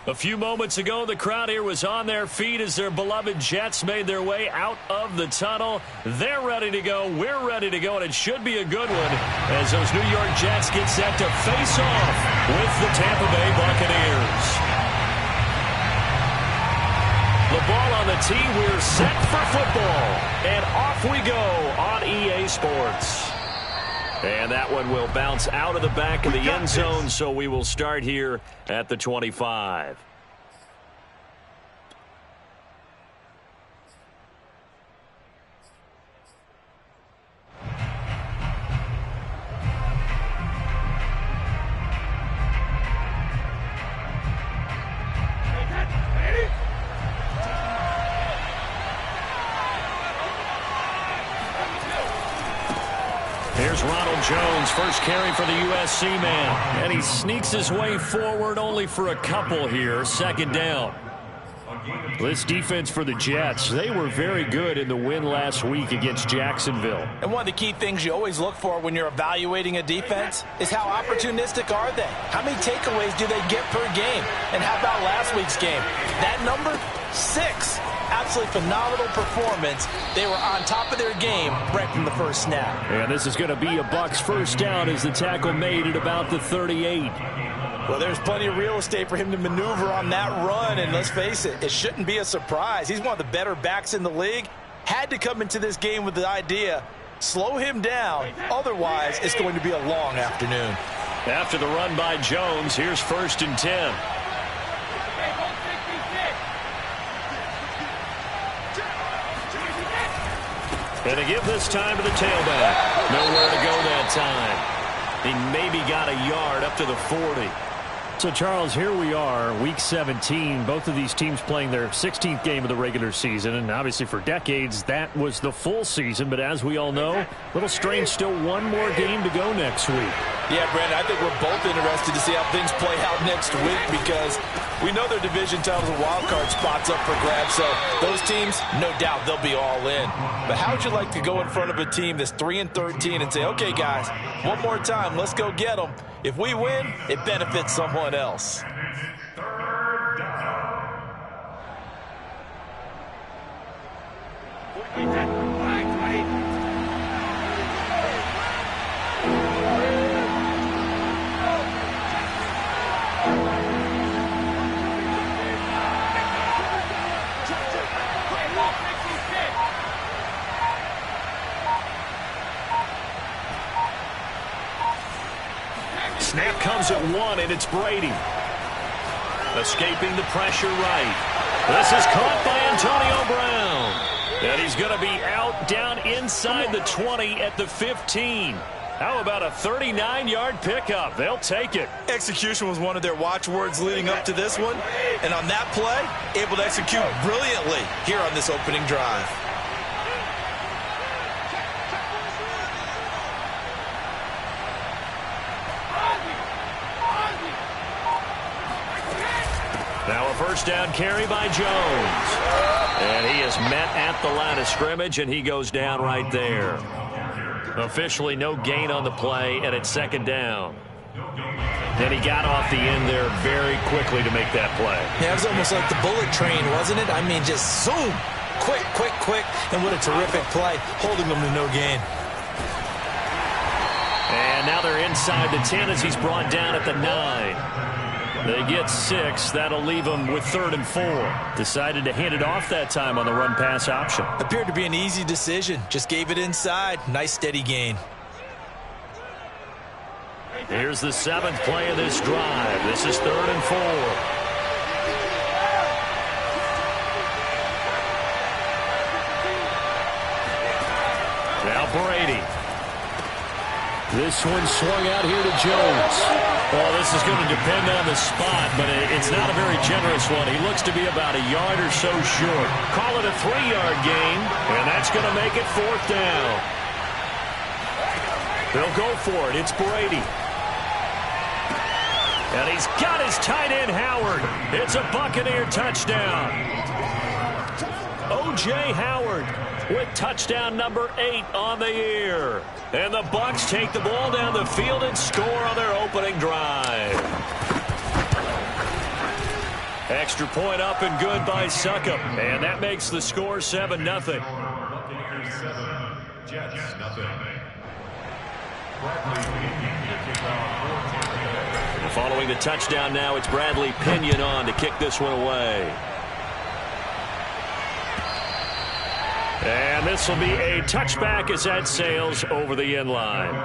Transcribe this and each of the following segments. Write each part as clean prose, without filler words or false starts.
A few moments ago, the crowd here was on their feet as their beloved Jets made their way out of the tunnel. They're ready to go. We're ready to go, and it should be a good one as those New York Jets get set to face off with the Tampa Bay Buccaneers. The ball on the tee. We're set for football, and off we go on EA Sports. And that one will bounce out of the back of the end zone, so we will start here at the 25. Here's Ronald Jones, first carry for the USC man. And he sneaks his way forward only for a couple here. Second down. This defense for the Jets, they were very good in the win last week against Jacksonville. And one of the key things you always look for when you're evaluating a defense is how opportunistic are they? How many takeaways do they get per game? And how about last week's game? That number, 6. Absolutely phenomenal performance. They were on top of their game right from the first snap. And this is going to be a Bucs first down as the tackle made at about the 38. Well, there's plenty of real estate for him to maneuver on that run, and let's face it, it shouldn't be a surprise. He's one of the better backs in the league. Had to come into this game with the idea, slow him down, otherwise it's going to be a long afternoon. After the run by Jones, here's 1st and 10. And they give this time to the tailback. Nowhere to go that time. He maybe got a yard up to the 40. So, Charles, here we are, Week 17. Both of these teams playing their 16th game of the regular season. And obviously for decades, that was the full season. But as we all know, a little strange, still one more game to go next week. Yeah, Brandon, I think we're both interested to see how things play out next week because we know their division titles and wild card spots up for grabs. So those teams, no doubt, they'll be all in. But how would you like to go in front of a team that's 3-13 and say, okay, guys, one more time, let's go get them. If we win, it benefits someone else. Snap comes at 1, and it's Brady. Escaping the pressure right. This is caught by Antonio Brown. And he's going to be out down inside the 20 at the 15. How about a 39-yard pickup? They'll take it. Execution was one of their watchwords leading up to this one. And on that play, able to execute brilliantly here on this opening drive. Now a first down carry by Jones. And he is met at the line of scrimmage, and he goes down right there. Officially no gain on the play, and it's second down. And he got off the end there very quickly to make that play. Yeah, it was almost like the bullet train, wasn't it? I mean, just zoom. Quick, quick, quick. And what a terrific play, holding them to no gain. And now they're inside the 10 as he's brought down at the 9. They get 6. That'll leave them with 3rd and 4. Decided to hand it off that time on the run-pass option. Appeared to be an easy decision. Just gave it inside. Nice, steady gain. Here's the 7th play of this drive. This is 3rd and 4. Now Brady. This one swung out here to Jones. Well, this is going to depend on the spot, but it's not a very generous one. He looks to be about a yard or so short. Call it a 3-yard gain, and that's going to make it 4th down. They'll go for it. It's Brady. And he's got his tight end, Howard. It's a Buccaneer touchdown. O.J. Howard with touchdown number 8 on the year. And the Bucs take the ball down the field and score on their opening drive. Extra point up and good by Succop. And that makes the score 7-0. Buccaneers 7, Jets nothing. Following the touchdown now, it's Bradley Pinion on to kick this one away. And this will be a touchback as that sails over the end line.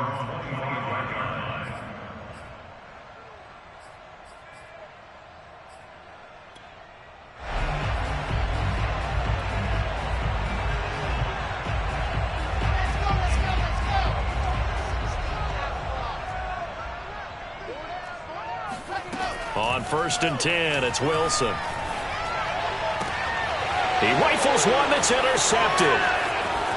On 1st and 10, it's Wilson. He rifles one that's intercepted.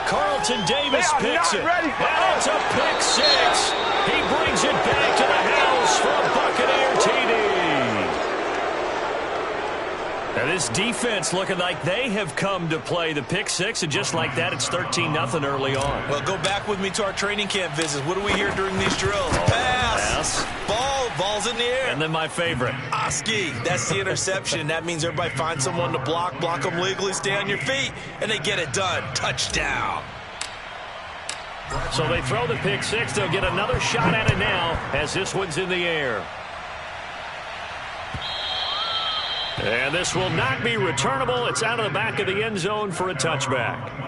Carlton Davis picks it. And it's a pick six. He brings it back to the house for a Buccaneer TD. Now this defense looking like they have come to play the pick six, and just like that, it's 13-0 early on. Well, go back with me to our training camp visits. What do we hear during these drills? Pass. Ball's in the air. And then my favorite. Oski, that's the interception. That means everybody finds someone to block them legally, stay on your feet, and they get it done. Touchdown. So they throw the pick six. They'll get another shot at it now as this one's in the air. And this will not be returnable. It's out of the back of the end zone for a touchback.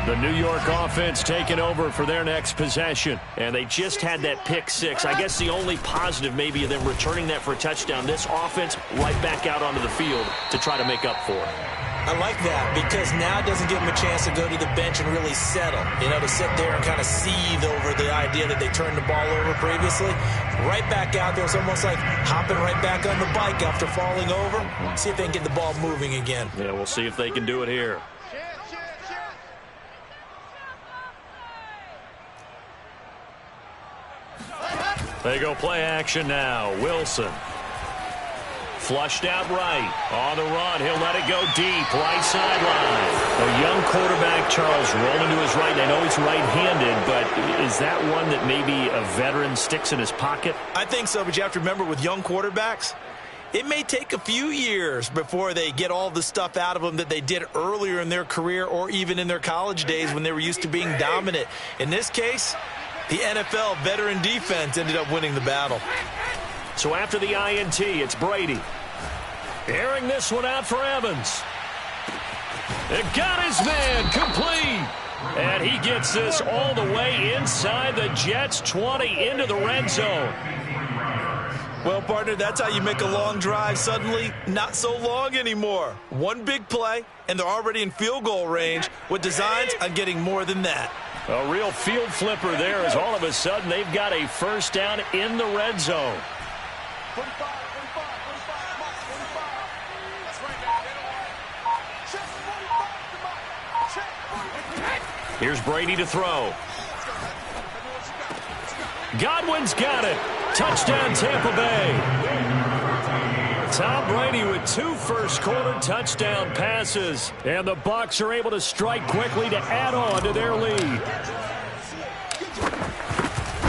The New York offense taking over for their next possession. And they just had that pick six. I guess the only positive maybe of them returning that for a touchdown. This offense right back out onto the field to try to make up for it. I like that because now it doesn't give them a chance to go to the bench and really settle. You know, to sit there and kind of seethe over the idea that they turned the ball over previously. Right back out there. It's almost like hopping right back on the bike after falling over. See if they can get the ball moving again. Yeah, we'll see if they can do it here. They go play action now. Wilson. Flushed out right. On the run. He'll let it go deep. Right sideline. A young quarterback, Charles, rolling to his right. I know he's right-handed, but is that one that maybe a veteran sticks in his pocket? I think so, but you have to remember with young quarterbacks, it may take a few years before they get all the stuff out of them that they did earlier in their career or even in their college days when they were used to being dominant. In this case, the NFL veteran defense ended up winning the battle. So after the INT, it's Brady. Airing this one out for Evans. It got his man complete. And he gets this all the way inside the Jets' 20 into the red zone. Well, partner, that's how you make a long drive suddenly not so long anymore. One big play, and they're already in field goal range with designs on getting more than that. A real field flipper there as all of a sudden they've got a first down in the red zone. Here's Brady to throw. Godwin's got it. Touchdown, Tampa Bay. Tom Brady with 2 first-quarter touchdown passes. And the Bucs are able to strike quickly to add on to their lead.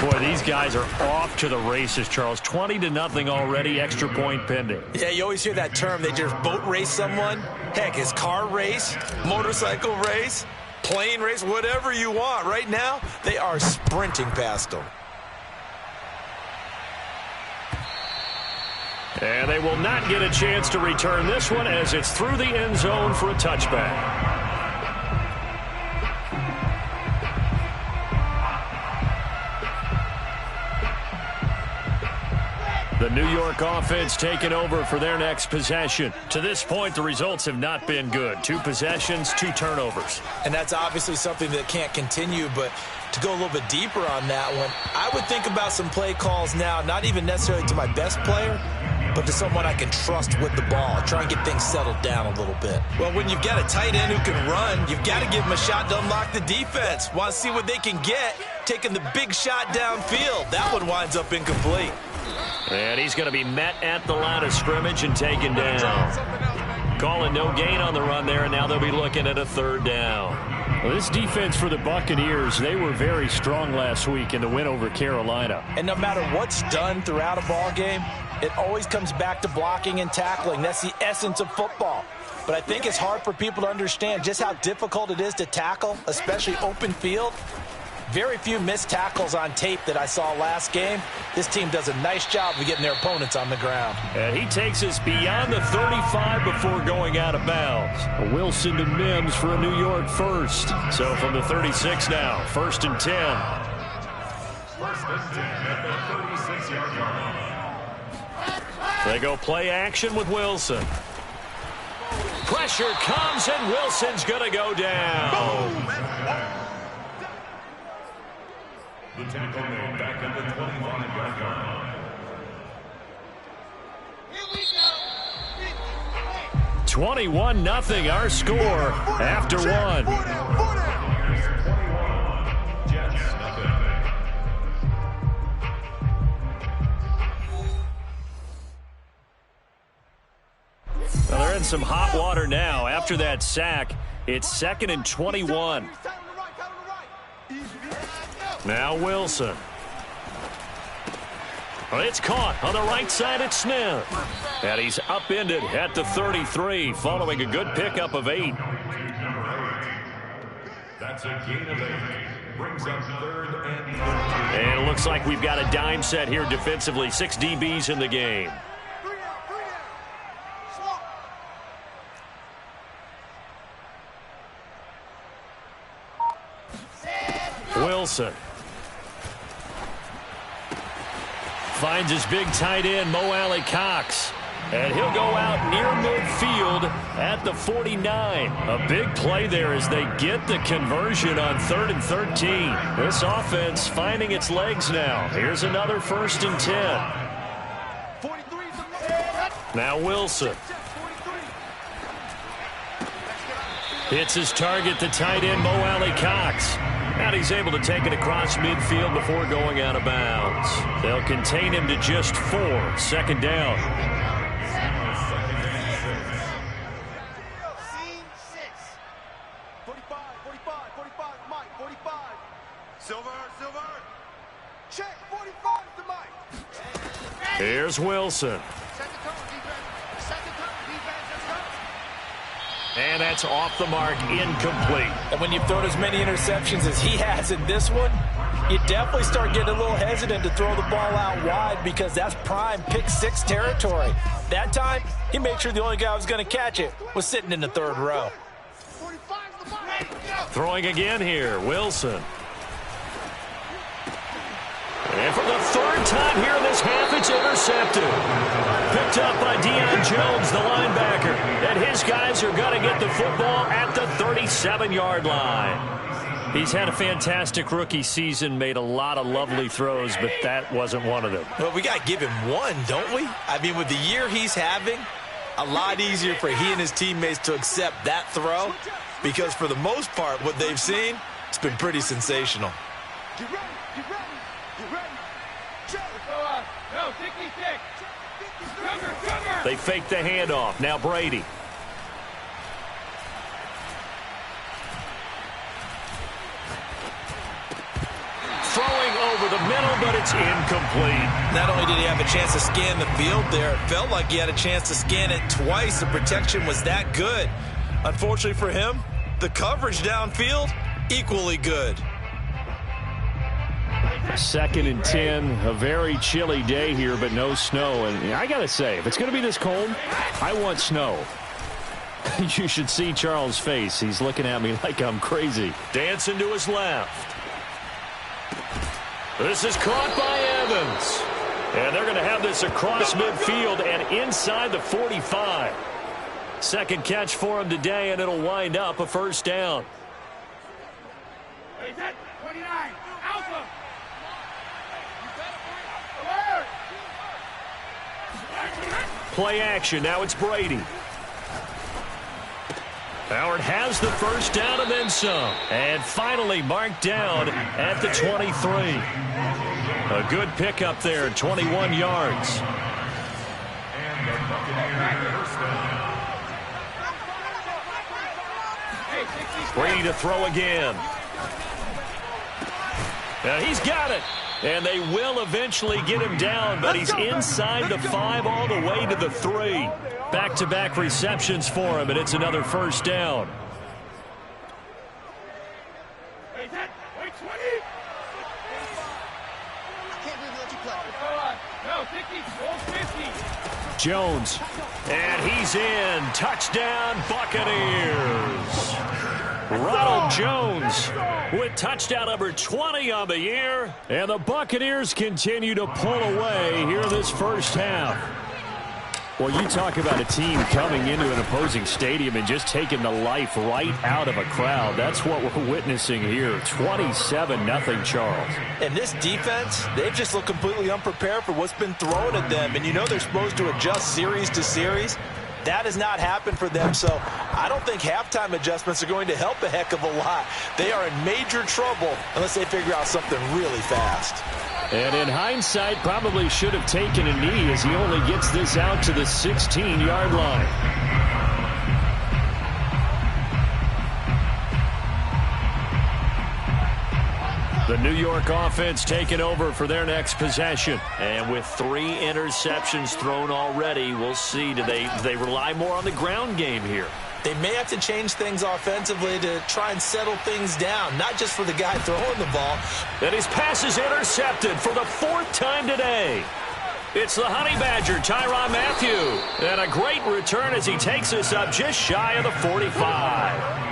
Boy, these guys are off to the races, Charles. 20-0 already, extra point pending. Yeah, you always hear that term. They just boat race someone. Heck, it's car race, motorcycle race, plane race, whatever you want. Right now, they are sprinting past them. And they will not get a chance to return this one as it's through the end zone for a touchback. The New York offense taking over for their next possession. To this point, the results have not been good. 2 possessions, 2 turnovers. And that's obviously something that can't continue, but to go a little bit deeper on that one, I would think about some play calls now, not even necessarily to my best player, but to someone I can trust with the ball. Try and get things settled down a little bit. Well, when you've got a tight end who can run, you've got to give him a shot to unlock the defense. Want to see what they can get, taking the big shot downfield. That one winds up incomplete. And he's going to be met at the line of scrimmage and taken down. Calling no gain on the run there, and now they'll be looking at a 3rd down. Well, this defense for the Buccaneers, they were very strong last week in the win over Carolina. And no matter what's done throughout a ball game, it always comes back to blocking and tackling. That's the essence of football. But I think it's hard for people to understand just how difficult it is to tackle, especially open field. Very few missed tackles on tape that I saw last game. This team does a nice job of getting their opponents on the ground. And he takes us beyond the 35 before going out of bounds. Wilson to Mims for a New York first. So from the 36 now, 1st and 10. First and 10 at the 36-yard line. They go play action with Wilson. Pressure comes, and Wilson's going to go down. The tackle made back at the 25-yard line. 21-0 our score after one. Jets, nothing. Well, they're in some hot water now. After that sack, it's 2nd and 21. Now Wilson. Well, it's caught on the right side at Smith. And he's upended at the 33 following a good pickup of 8. That's a gain of 8. Brings up 3rd and 13. And it looks like we've got a dime set here defensively. 6 DBs in the game. Wilson finds his big tight end, Mo Alley Cox. And he'll go out near midfield at the 49. A big play there as they get the conversion on 3rd and 13. This offense finding its legs now. Here's another 1st and 10. Now Wilson. Hits his target, the tight end, Mo Alley Cox. And he's able to take it across midfield before going out of bounds. They'll contain him to just 4. 2nd down. Here's Wilson. And that's off the mark, incomplete. And when you've thrown as many interceptions as he has in this one, you definitely start getting a little hesitant to throw the ball out wide because that's prime pick 6 territory. That time, he made sure the only guy who was going to catch it was sitting in the 3rd row. Throwing again here, Wilson. And for the 3rd time here in this half, it's intercepted. Picked up by Deion Jones, the linebacker. And his guys are going to get the football at the 37-yard line. He's had a fantastic rookie season, made a lot of lovely throws, but that wasn't one of them. Well, we got to give him one, don't we? I mean, with the year he's having, a lot easier for he and his teammates to accept that throw because for the most part, what they've seen, it's been pretty sensational. They fake the handoff. Now Brady. Throwing over the middle, but it's incomplete. Not only did he have a chance to scan the field there, it felt like he had a chance to scan it twice. The protection was that good. Unfortunately for him, the coverage downfield, equally good. 2nd and 10, a very chilly day here, but no snow. And I got to say, if it's going to be this cold, I want snow. You should see Charles' face. He's looking at me like I'm crazy. Dancing to his left. This is caught by Evans. And they're going to have this across midfield and inside the 45. 2nd catch for him today, and it'll wind up a 1st down. Play action. Now it's Brady. Howard has the 1st down and then some. And finally marked down at the 23. A good pickup there, 21 yards. And the Buccaneers first down. Brady to throw again. Now he's got it. And they will eventually get him down, but he's inside the 5 all the way to the 3. Back-to-back receptions for him, and it's another first down. Jones, and he's in. Touchdown, Buccaneers. Ronald Jones with touchdown number 20 on the year. And the Buccaneers continue to pull away here in this first half. Well, you talk about a team coming into an opposing stadium and just taking the life right out of a crowd. That's what we're witnessing here. 27-0, Charles. And this defense, they've just looked completely unprepared for what's been thrown at them. And you know they're supposed to adjust series to series. That has not happened for them, so I don't think halftime adjustments are going to help a heck of a lot. They are in major trouble unless they figure out something really fast. And in hindsight, probably should have taken a knee as he only gets this out to the 16-yard line. The New York offense taking over for their next possession. And with 3 interceptions thrown already, we'll see. Do they rely more on the ground game here? They may have to change things offensively to try and settle things down, not just for the guy throwing the ball. And his pass is intercepted for the 4th time today. It's the Honey Badger, Tyrann Mathieu. And a great return as he takes us up just shy of the 45.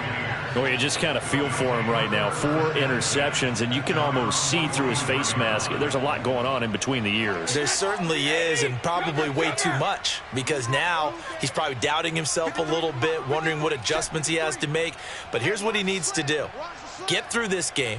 Oh, you just kind of feel for him right now. 4 interceptions, and you can almost see through his face mask. There's a lot going on in between the ears. There certainly is, and probably way too much, because now he's probably doubting himself a little bit, wondering what adjustments he has to make. But here's what he needs to do. Get through this game,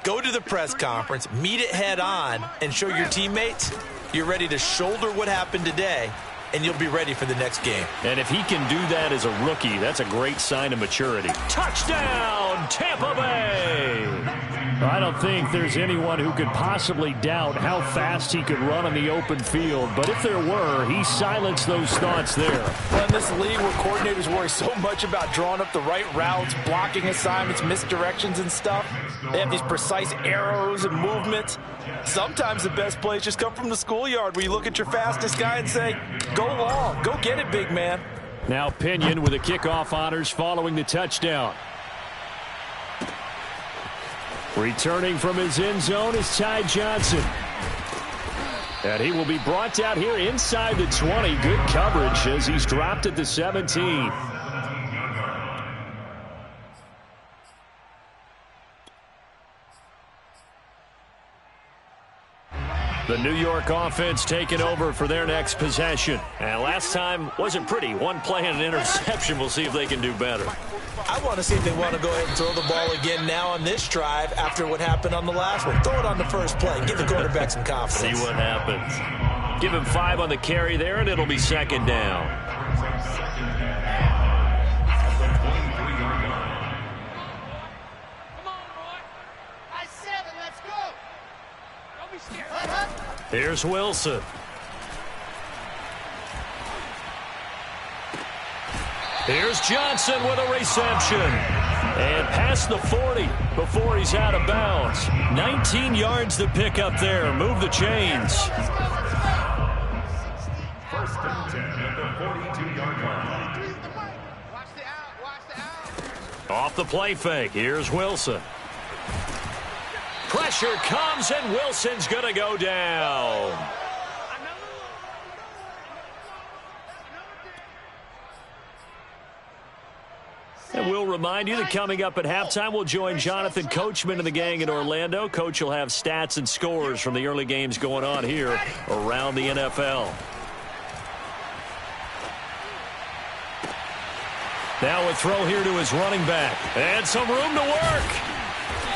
go to the press conference, meet it head on, and show your teammates you're ready to shoulder what happened today, and you'll be ready for the next game. And if he can do that as a rookie, that's a great sign of maturity. Touchdown, Tampa Bay! I don't think there's anyone who could possibly doubt how fast he could run on the open field. But if there were, he silenced those thoughts there. Well, in this league where coordinators worry so much about drawing up the right routes, blocking assignments, misdirections and stuff, they have these precise arrows and movements. Sometimes the best plays just come from the schoolyard where you look at your fastest guy and say, go long, go get it, big man. Now Pinion with the kickoff honors following the touchdown. Returning from his end zone is Ty Johnson. And he will be brought down here inside the 20. Good coverage as he's dropped at the 17. The New York offense taking over for their next possession. And last time wasn't pretty. 1 play and an interception. We'll see if they can do better. I want to see if they want to go ahead and throw the ball again now on this drive after what happened on the last one. Throw it on the first play. Give the quarterback some confidence. See what happens. Give him 5 on the carry there, and it'll be 2nd down. Here's Wilson. Here's Johnson with a reception. And past the 40 before he's out of bounds. 19 yards to pick up there. Move the chains. First and 10 at the 42-yard line. Off the play fake. Here's Wilson. Pressure comes, and Wilson's going to go down. And we'll remind you that coming up at halftime, we'll join Jonathan Coachman and the gang in Orlando. Coach will have stats and scores from the early games going on here around the NFL. Now a throw here to his running back. And some room to work.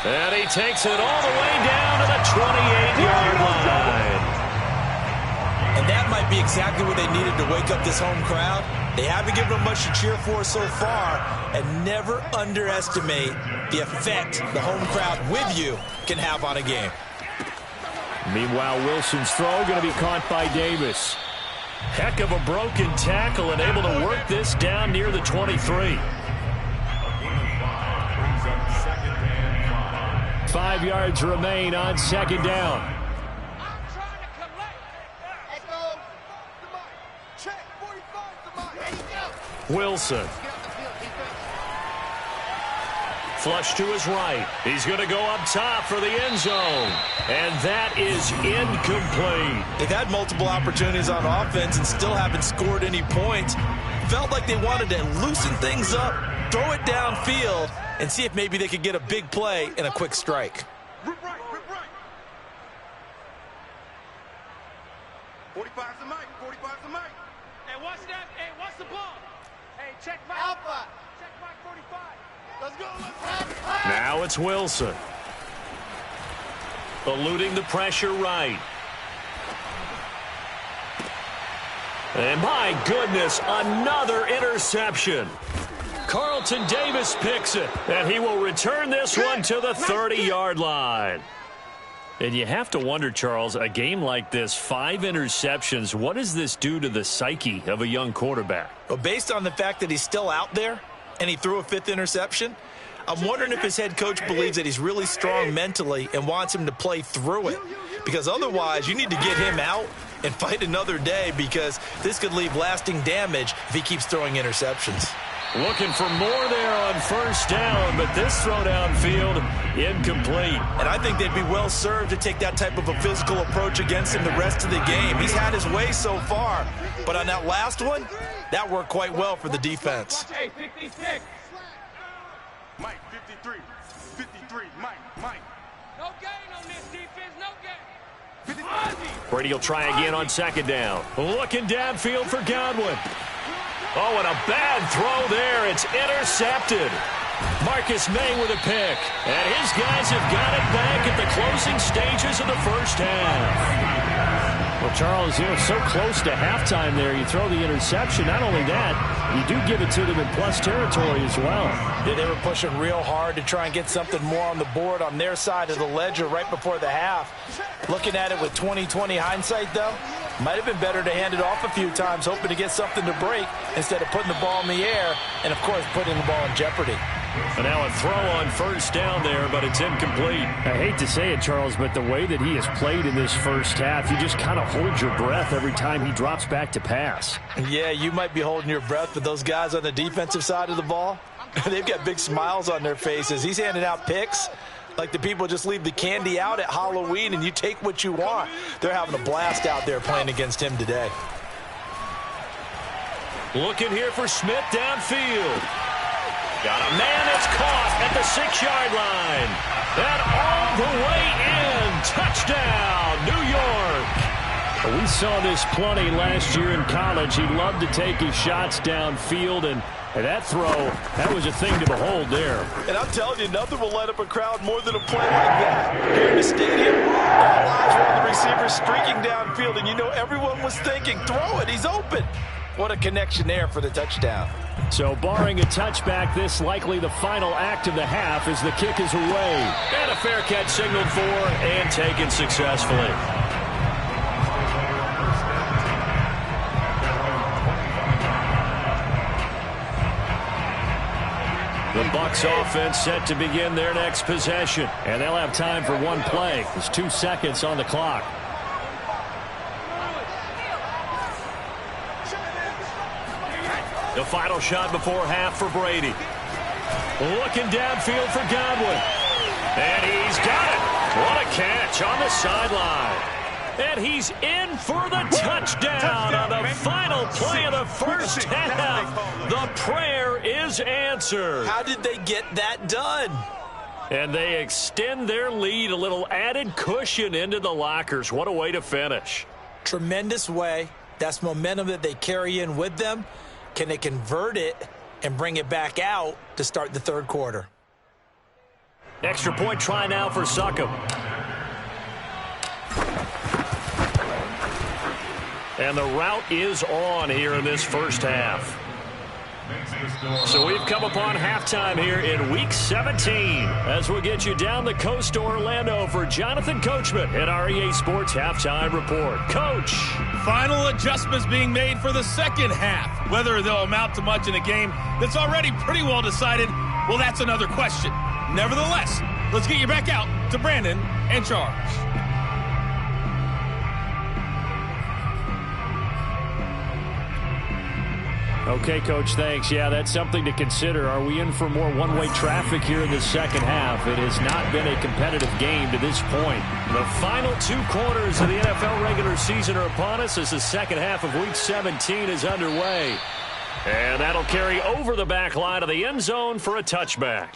And he takes it all the way down to the 28-yard line. And that might be exactly what they needed to wake up this home crowd. They haven't given them much to cheer for so far, and never underestimate the effect the home crowd with you can have on a game. Meanwhile, Wilson's throw going to be caught by Davis. Heck of a broken tackle and able to work this down near the 23. 5 yards remain on second down. Wilson. Flush to his right. He's going to go up top for the end zone. And that is incomplete. They've had multiple opportunities on offense and still haven't scored any points. Felt like they wanted to loosen things up, throw it downfield, and see if maybe they could get a big play and a quick strike. Rip right. 45's the mic. 45's the mic. Hey, what's that? Hey, what's the ball? Hey, check my Alpha. Check my 45. Let's go. Now it's Wilson. Eluding the pressure right. And my goodness, another interception. Carlton Davis picks it, and he will return this one to the 30-yard line. And you have to wonder, Charles, a game like this, 5 interceptions, what does this do to the psyche of a young quarterback? Well, based on the fact that he's still out there and he threw a 5th interception, I'm wondering if his head coach believes that he's really strong mentally and wants him to play through it. Because otherwise, you need to get him out and fight another day, because this could leave lasting damage if he keeps throwing interceptions. Looking for more there on first down, but this throw downfield incomplete. And I think they'd be well served to take that type of a physical approach against him the rest of the game. He's had his way so far, but on that last one, that worked quite well for the defense. Hey, 56. Mike, 53. 53. Mike. No gain on this defense. No gain. Brady will try again on second down. Looking downfield for Godwin. Oh, and a bad throw there. It's intercepted. Marcus May with a pick. And his guys have got it back at the closing stages of the first half. Well, Charles, so close to halftime there. You throw the interception. Not only that, you do give it to them in plus territory as well. Yeah, they were pushing real hard to try and get something more on the board on their side of the ledger right before the half. Looking at it with 20/20 hindsight, though, might have been better to hand it off a few times, hoping to get something to break instead of putting the ball in the air and, of course, putting the ball in jeopardy. And now a throw on first down there, but it's incomplete. I hate to say it, Charles, but the way that he has played in this first half, you just kind of hold your breath every time he drops back to pass. Yeah, you might be holding your breath, but those guys on the defensive side of the ball, they've got big smiles on their faces. He's handing out picks like the people just leave the candy out at Halloween and you take what you want. They're having a blast out there playing against him today. Looking here for Smith downfield. Got a man that's caught at the 6-yard line. And all the way in. Touchdown, New York. We saw this plenty last year in college. He loved to take his shots downfield, and that throw, that was a thing to behold there. And I'm telling you, nothing will light up a crowd more than a play like that. Here in the stadium, all eyes were on the receiver streaking downfield, and you know everyone was thinking, throw it, he's open. What a connection there for the touchdown. So barring a touchback, this likely the final act of the half as the kick is away. And a fair catch signaled for and taken successfully. The Bucs offense set to begin their next possession. And they'll have time for one play. There's 2 seconds on the clock. The final shot before half for Brady. Looking downfield for Godwin. And he's got it. What a catch on the sideline. And he's in for the touchdown on the final play of the first half. The prayer is answered. How did they get that done? And they extend their lead, a little added cushion into the lockers. What a way to finish. Tremendous way. That's momentum that they carry in with them. Can they convert it and bring it back out to start the third quarter? Extra point try now for Succop. And the route is on here in this first half. So we've come upon halftime here in Week 17 as we'll get you down the coast to Orlando for Jonathan Coachman at our EA Sports Halftime Report. Coach. Final adjustments being made for the second half. Whether they'll amount to much in a game that's already pretty well decided, well, that's another question. Nevertheless, let's get you back out to Brandon and Charles. Okay, Coach, thanks. Yeah, that's something to consider. Are we in for more one-way traffic here in the second half? It has not been a competitive game to this point. The final 2 quarters of the NFL regular season are upon us as the second half of Week 17 is underway. And that'll carry over the back line of the end zone for a touchback.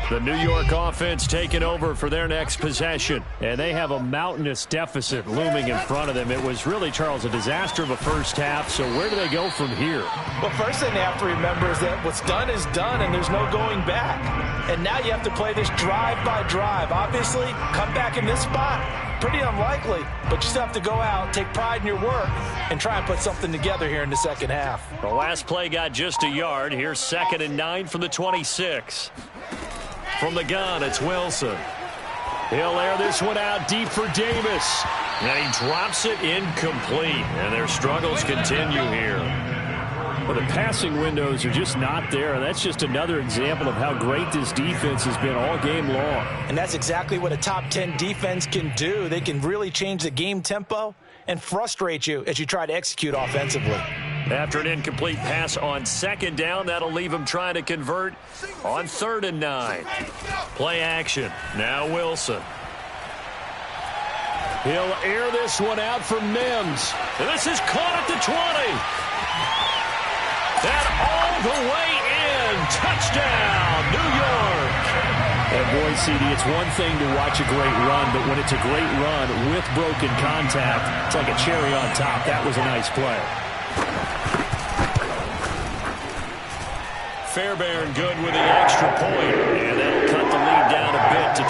The New York offense taking over for their next possession. And they have a mountainous deficit looming in front of them. It was really, Charles, a disaster of a first half. So where do they go from here? Well, first thing they have to remember is that what's done is done, and there's no going back. And now you have to play this drive by drive. Obviously, come back in this spot, pretty unlikely. But you still have to go out, take pride in your work, and try and put something together here in the second half. The last play got just a yard. Here's 2nd and 9 from the 26. From the gun, it's Wilson. He'll air this one out deep for Davis. And he drops it incomplete. And their struggles continue here. Well, the passing windows are just not there. And that's just another example of how great this defense has been all game long. And that's exactly what a top 10 defense can do. They can really change the game tempo and frustrate you as you try to execute offensively. After an incomplete pass on 2nd down, that'll leave him trying to convert on 3rd and 9. Play action. Now Wilson. He'll air this one out for Mims. This is caught at the 20. That all the way in. Touchdown, New York. And boy, CD, it's one thing to watch a great run, but when it's a great run with broken contact, it's like a cherry on top. That was a nice play. Fairbairn good with the extra point, and that'll cut the lead down a bit to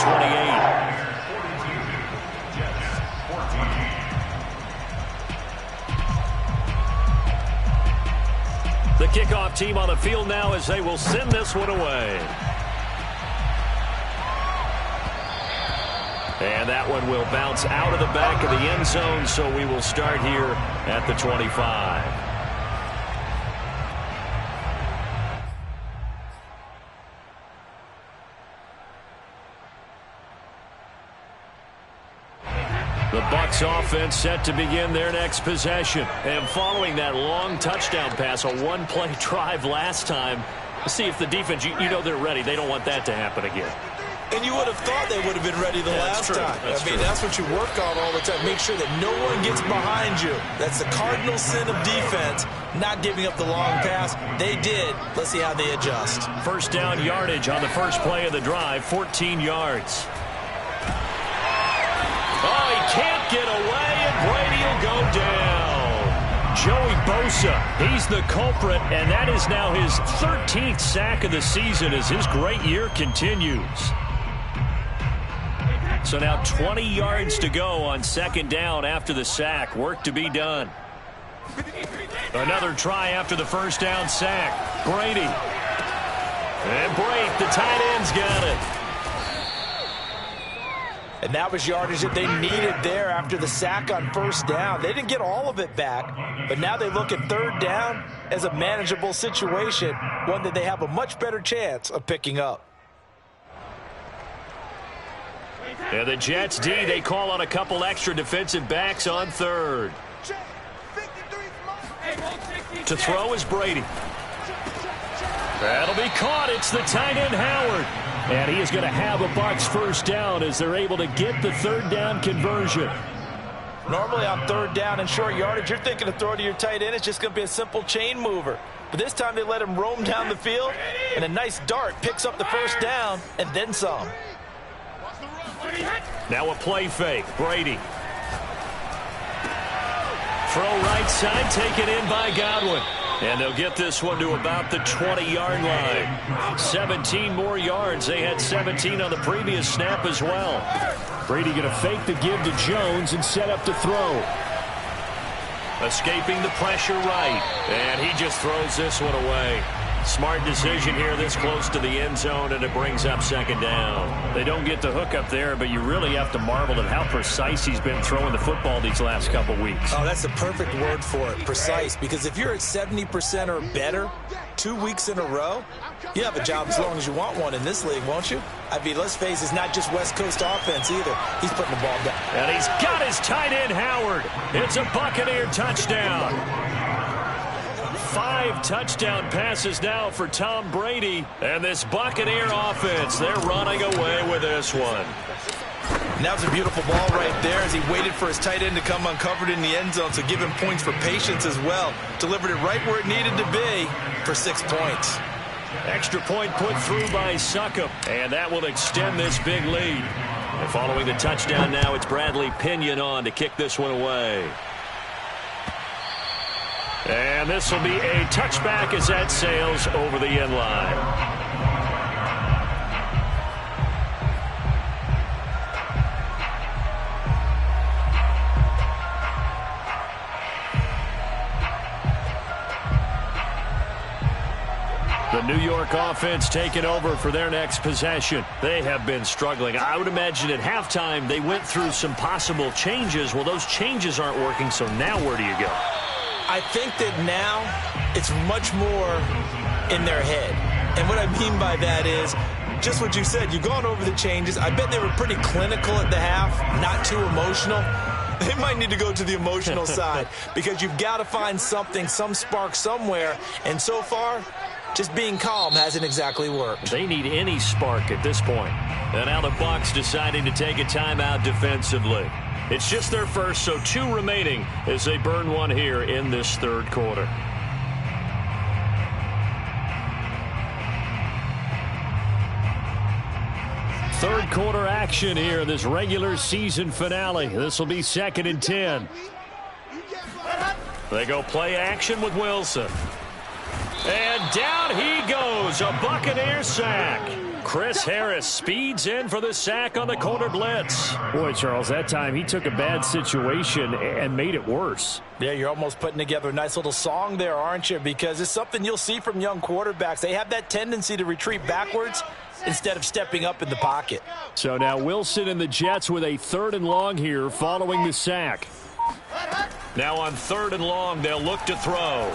28. The kickoff team on the field now as they will send this one away. And that one will bounce out of the back of the end zone, so we will start here at the 25. The Bucs offense set to begin their next possession. And following that long touchdown pass, a one-play drive last time, let's see if the defense, you know they're ready. They don't want that to happen again. And you would have thought they would have been ready the last time. That's what you work on all the time. Make sure that no one gets behind you. That's the cardinal sin of defense, not giving up the long pass. They did. Let's see how they adjust. First down yardage on the first play of the drive, 14 yards. Oh, he can't get away, and Brady will go down. Joey Bosa, he's the culprit, and that is now his 13th sack of the season as his great year continues. So now 20 yards to go on 2nd down after the sack. Work to be done. Another try after the first down sack. Brady. And Brady, the tight end's got it. And that was yardage that they needed there after the sack on first down. They didn't get all of it back, but now they look at 3rd down as a manageable situation, one that they have a much better chance of picking up. And the Jets D, they call on a couple extra defensive backs on 3rd. To throw is Brady. That'll be caught. It's the tight end, Howard. And he is going to have a Bucs first down as they're able to get the 3rd down conversion. Normally on 3rd down and short yardage, you're thinking of throw to your tight end. It's just going to be a simple chain mover. But this time they let him roam down the field, and a nice dart picks up the first down and then some. Now a play fake. Brady. Throw right side, taken in by Godwin. And they'll get this one to about the 20-yard line. 17 more yards. They had 17 on the previous snap as well. Brady going to fake the give to Jones and set up to throw. Escaping the pressure right. And he just throws this one away. Smart decision here this close to the end zone, and it brings up second down. They don't get the hook up there, but you really have to marvel at how precise he's been throwing the football these last couple weeks. Oh, that's the perfect word for it, precise, because if you're at 70% or better 2 weeks in a row, you have a job as long as you want one in this league, won't you? I mean, let's face it, it's not just West Coast offense either. He's putting the ball down. And he's got his tight end, Howard. It's a Buccaneer touchdown. 5 touchdown passes now for Tom Brady. And this Buccaneer offense, they're running away with this one. And that was a beautiful ball right there as he waited for his tight end to come uncovered in the end zone, so give him points for patience as well. Delivered it right where it needed to be for 6 points. Extra point put through by Succop, and that will extend this big lead. And following the touchdown now, it's Bradley Pinion on to kick this one away. And this will be a touchback as that sails over the end line. The New York offense taking over for their next possession. They have been struggling. I would imagine at halftime they went through some possible changes. Well, those changes aren't working, so now where do you go? I think that now it's much more in their head. And what I mean by that is just what you said. You've gone over the changes. I bet they were pretty clinical at the half, not too emotional. They might need to go to the emotional side because you've got to find something, some spark somewhere. And so far, just being calm hasn't exactly worked. They need any spark at this point. And now the Bucs deciding to take a timeout defensively. It's just their first, so 2 remaining as they burn one here in this third quarter. Third quarter action here in this regular season finale. This will be 2nd and 10. They go play action with Wilson. And down he goes, a Buccaneer sack. Chris Harris speeds in for the sack on the corner blitz. Boy, Charles, that time he took a bad situation and made it worse. Yeah, you're almost putting together a nice little song there, aren't you? Because it's something you'll see from young quarterbacks. They have that tendency to retreat backwards instead of stepping up in the pocket. So now Wilson and the Jets with a 3rd and long here following the sack. Now on 3rd and long, they'll look to throw.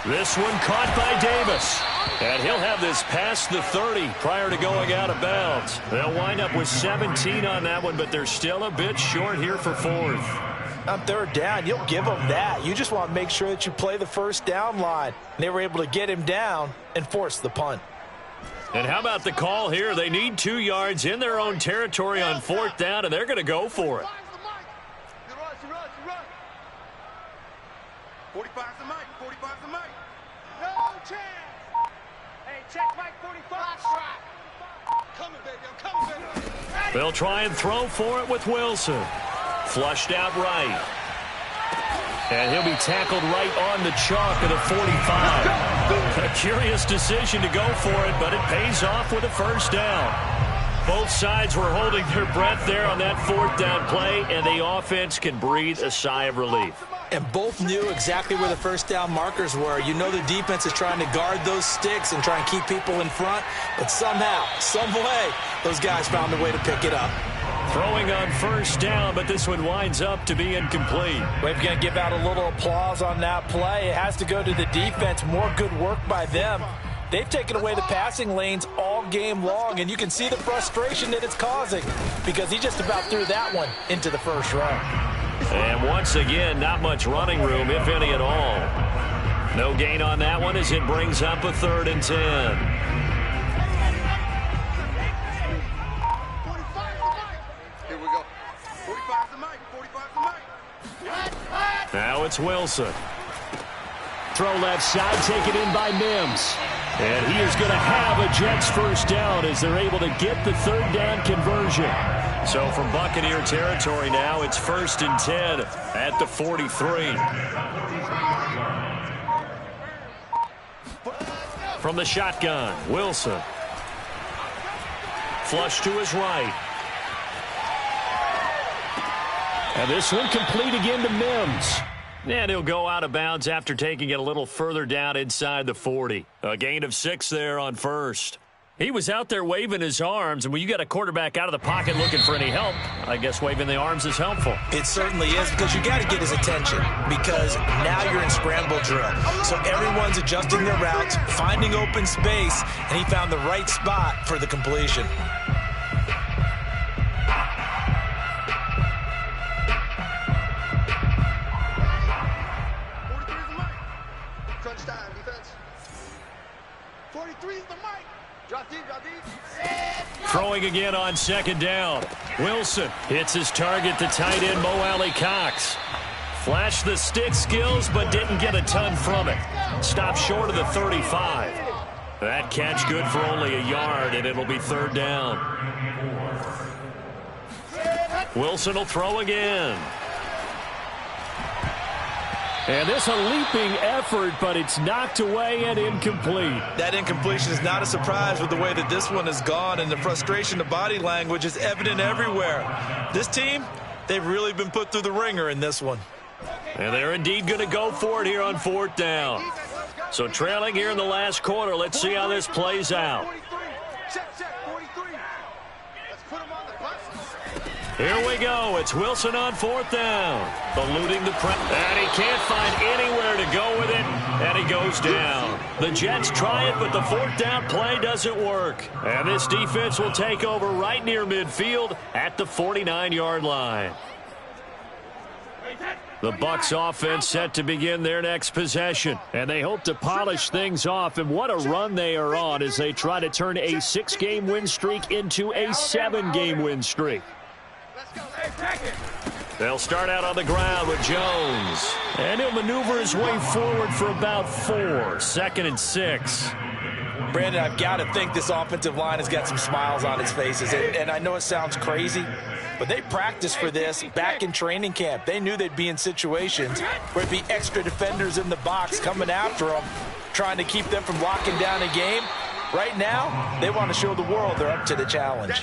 This one caught by Davis. And he'll have this past the 30 prior to going out of bounds. They'll wind up with 17 on that one, but they're still a bit short here for 4th. On 3rd down, you'll give them that. You just want to make sure that you play the first down line. And they were able to get him down and force the punt. And how about the call here? They need 2 yards in their own territory on 4th down, and they're going to go for it. 45's the mic. 45's the mic. No chance. Hey, check Mike 45. Coming, baby. I'm coming, baby. They'll try and throw for it with Wilson. Flushed out right. And he'll be tackled right on the chalk of the 45. A curious decision to go for it, but it pays off with a first down. Both sides were holding their breath there on that 4th down play, and the offense can breathe a sigh of relief. And both knew exactly where the first down markers were. You know the defense is trying to guard those sticks and try and keep people in front, but somehow, some way, those guys found a way to pick it up. Throwing on first down, but this one winds up to be incomplete. We're going to give out a little applause on that play. It has to go to the defense. More good work by them. They've taken away the passing lanes all game long, and you can see the frustration that it's causing because he just about threw that one into the first row. And once again, not much running room, if any at all. No gain on that one as it brings up a 3rd and 10. Here we go. 45's the mic. 45's the mic. Now it's Wilson. Throw left side, taken in by Mims. And he is going to have a Jets first down as they're able to get the 3rd down conversion. So from Buccaneer territory now, it's 1st and 10 at the 43. From the shotgun, Wilson. Flush to his right. And this one complete again to Mims. And he'll go out of bounds after taking it a little further down inside the 40. A gain of 6 there on first. He was out there waving his arms, and when you got a quarterback out of the pocket looking for any help, I guess waving the arms is helpful. It certainly is, because you got to get his attention, because now you're in scramble drill. So everyone's adjusting their routes, finding open space, and he found the right spot for the completion. Crunch time, defense. 43 is the mic. Drop deep, drop deep. Throwing again on second down. Wilson hits his target, the tight end, Mo Alley Cox. Flashed the stick skills, but didn't get a ton from it. Stopped short of the 35. That catch good for only a yard, and it'll be third down. Wilson will throw again. And this a leaping effort, but it's knocked away and incomplete. That incompletion is not a surprise with the way that this one has gone, and the frustration of body language is evident everywhere. This team, they've really been put through the ringer in this one. And they're indeed going to go for it here on fourth down. So trailing here in the last quarter, let's see how this plays out. Here we go. It's Wilson on fourth down. Eluding the press. And he can't find anywhere to go with it. And he goes down. The Jets try it, but the fourth down play doesn't work. And this defense will take over right near midfield at the 49-yard line. The Bucs offense set to begin their next possession. And they hope to polish things off. And what a run they are on as they try to turn a 6-game win streak into a 7-game win streak. They'll start out on the ground with Jones. And he'll maneuver his way forward for about 4. Second and 6. Brandon, I've got to think this offensive line has got some smiles on its faces. And I know it sounds crazy, but they practiced for this back in training camp. They knew they'd be in situations where it'd be extra defenders in the box coming after them, trying to keep them from locking down a game. Right now, they want to show the world they're up to the challenge.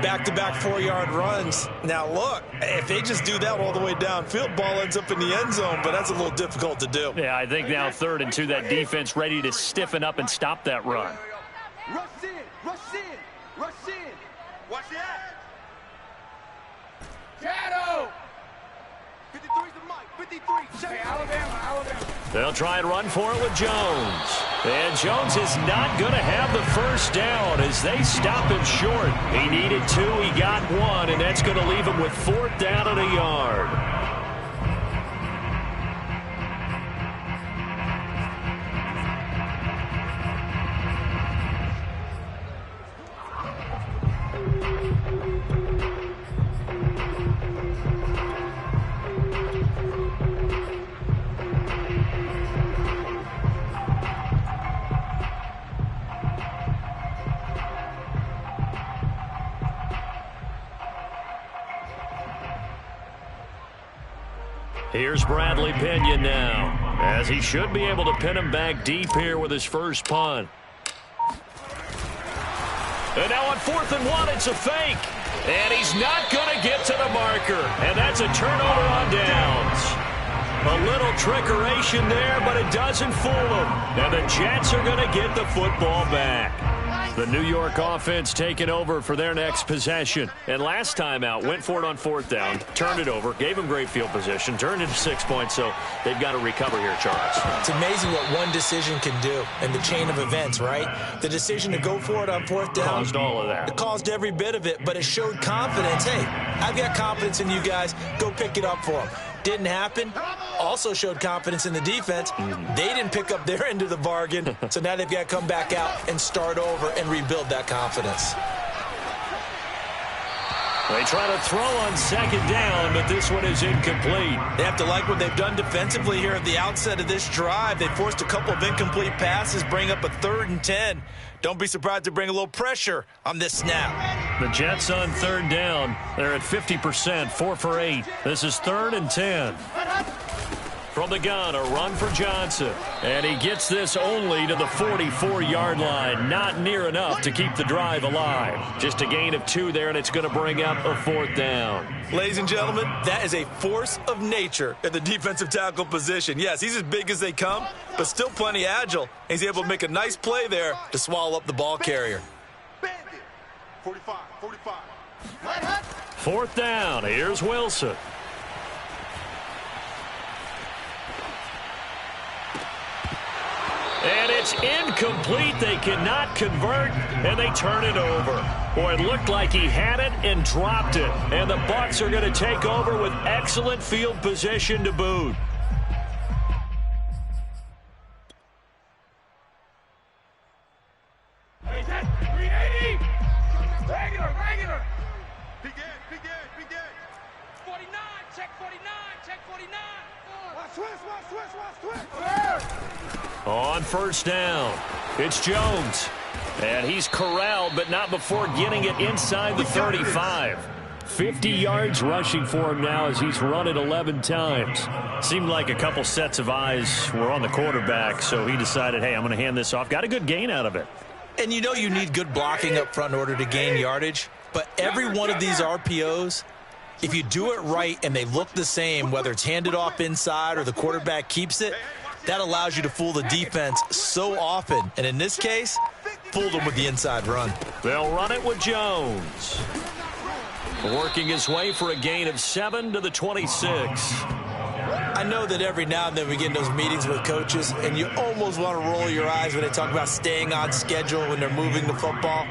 Back-to-back 4-yard runs. Now, look, if they just do that all the way downfield, ball ends up in the end zone, but that's a little difficult to do. Yeah, I think now 3rd and 2, that defense ready to stiffen up and stop that run. Rush in, rush in, rush in. Watch that. Shadow. 53's the mic, 53. Hey, Alabama. They'll try and run for it with Jones. And Jones is not going to have the first down as they stop him short. He needed 2, he got 1, and that's going to leave him with 4th down and a yard. Here's Bradley Pinion now, as he should be able to pin him back deep here with his first punt. And now on 4th and 1, it's a fake. And he's not going to get to the marker. And that's a turnover on downs. A little trickeration there, but it doesn't fool him. And the Jets are going to get the football back. The New York offense taking over for their next possession. And last time out, went for it on 4th down, turned it over, gave them great field position, turned it to 6 points, so they've got to recover here, Charles. It's amazing what one decision can do in the chain of events, right? The decision to go for it on 4th down. Caused all of that. It caused every bit of it, but it showed confidence. Hey, I've got confidence in you guys. Go pick it up for them. Didn't happen. Also showed confidence in the defense. They didn't pick up their end of the bargain, so now they've got to come back out and start over and rebuild that confidence. They try to throw on 2nd down, but this one is incomplete. They have to like what they've done defensively here at the outset of this drive. They forced a couple of incomplete passes, bring up a 3rd and 10. Don't be surprised to bring a little pressure on this snap. The Jets on 3rd down. They're at 50%, 4 for 8. This is 3rd and 10. From the gun, a run for Johnson. And he gets this only to the 44-yard line. Not near enough to keep the drive alive. Just a gain of 2 there, and it's going to bring up a 4th down. Ladies and gentlemen, that is a force of nature at the defensive tackle position. Yes, he's as big as they come, but still plenty agile. He's able to make a nice play there to swallow up the ball carrier. 45, 45. 4th down. Here's Wilson. And it's incomplete. They cannot convert, and they turn it over. Boy, it looked like he had it and dropped it. And the Bucs are going to take over with excellent field position to boot. On 1st down, it's Jones. And he's corralled, but not before getting it inside the 35. 50 yards rushing for him now as he's run it 11 times. Seemed like a couple sets of eyes were on the quarterback, so he decided, hey, I'm going to hand this off. Got a good gain out of it. And you know you need good blocking up front in order to gain yardage. But every one of these RPOs, if you do it right and they look the same, whether it's handed off inside or the quarterback keeps it, that allows you to fool the defense so often. And in this case, fooled them with the inside run. They'll run it with Jones. Working his way for a gain of 7 to the 26. I know that every now and then we get in those meetings with coaches, and you almost want to roll your eyes when they talk about staying on schedule when they're moving the football.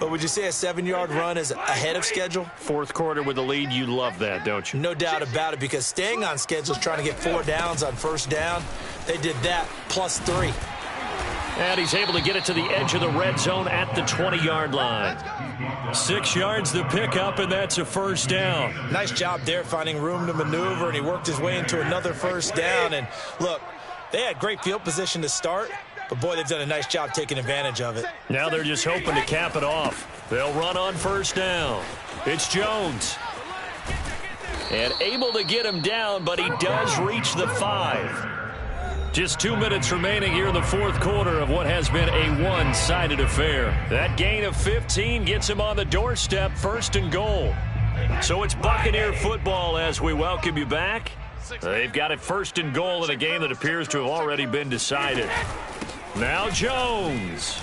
But would you say a 7-yard run is ahead of schedule? 4th quarter with the lead, you love that, don't you? No doubt about it, because staying on schedule is trying to get 4 downs on 1st down. They did that plus 3. And he's able to get it to the edge of the red zone at the 20-yard line. 6 yards the pickup, and that's a 1st down. Nice job there finding room to maneuver, and he worked his way into another 1st down. And look, they had great field position to start, but boy, they've done a nice job taking advantage of it. Now they're just hoping to cap it off. They'll run on 1st down. It's Jones. And able to get him down, but he does reach the 5. Just 2 minutes remaining here in the 4th quarter of what has been a one-sided affair. That gain of 15 gets him on the doorstep, 1st and goal. So it's Buccaneer football as we welcome you back. They've got it 1st and goal in a game that appears to have already been decided. Now Jones.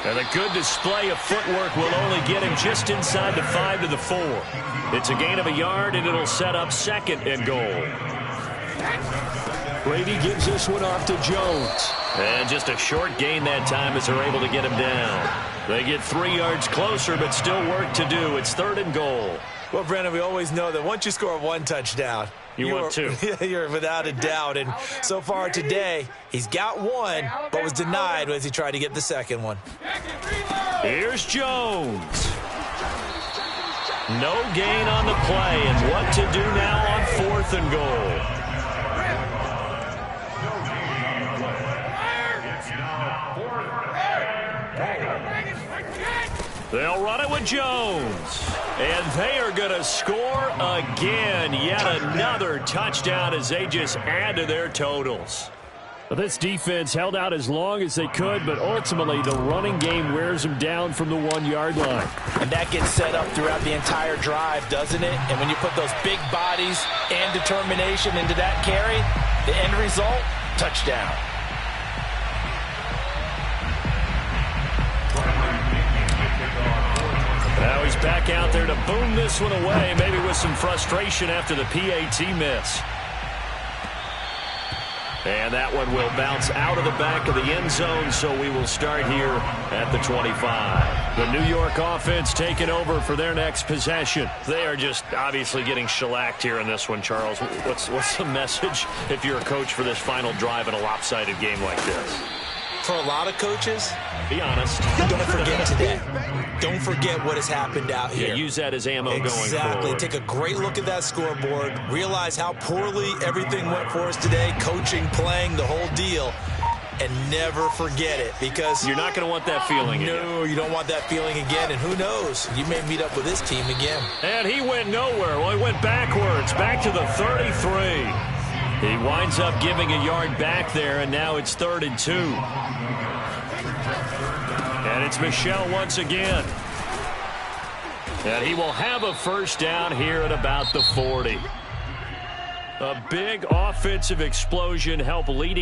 And a good display of footwork will only get him just inside the 5 to the 4. It's a gain of a yard, and it'll set up 2nd and goal. Brady gives this one off to Jones. And just a short gain that time as they're able to get him down. They get 3 yards closer, but still work to do. It's 3rd and goal. Well, Brandon, we always know that once you score 1 touchdown, you want 2. You're without a doubt. And so far today, he's got 1, but was denied as he tried to get the 2nd one. Here's Jones. No gain on the play, and what to do now on 4th and goal. They'll run it with Jones. And they are going to score again. Yet another touchdown as they just add to their totals. Well, this defense held out as long as they could, but ultimately the running game wears them down from the 1-yard line. And that gets set up throughout the entire drive, doesn't it? And when you put those big bodies and determination into that carry, the end result, touchdown. Now he's back out there to boom this one away, maybe with some frustration after the PAT miss. And that one will bounce out of the back of the end zone, so we will start here at the 25. The New York offense taking over for their next possession. They are just obviously getting shellacked here in this one, Charles. What's the message if you're a coach for this final drive in a lopsided game like this? For a lot of coaches, be honest. Don't forget today. Don't forget what has happened out here. Yeah, use that as ammo going forward. Exactly. Take a great look at that scoreboard. Realize how poorly everything went for us today. Coaching, playing, the whole deal. And never forget it, because you're not going to want that feeling again. No, you don't want that feeling again. And who knows? You may meet up with this team again. And he went nowhere. Well, he went backwards. Back to the 33. He winds up giving a yard back there, and now it's 3rd and 2. And it's Michel once again. And he will have a first down here at about the 40. A big offensive explosion helped leading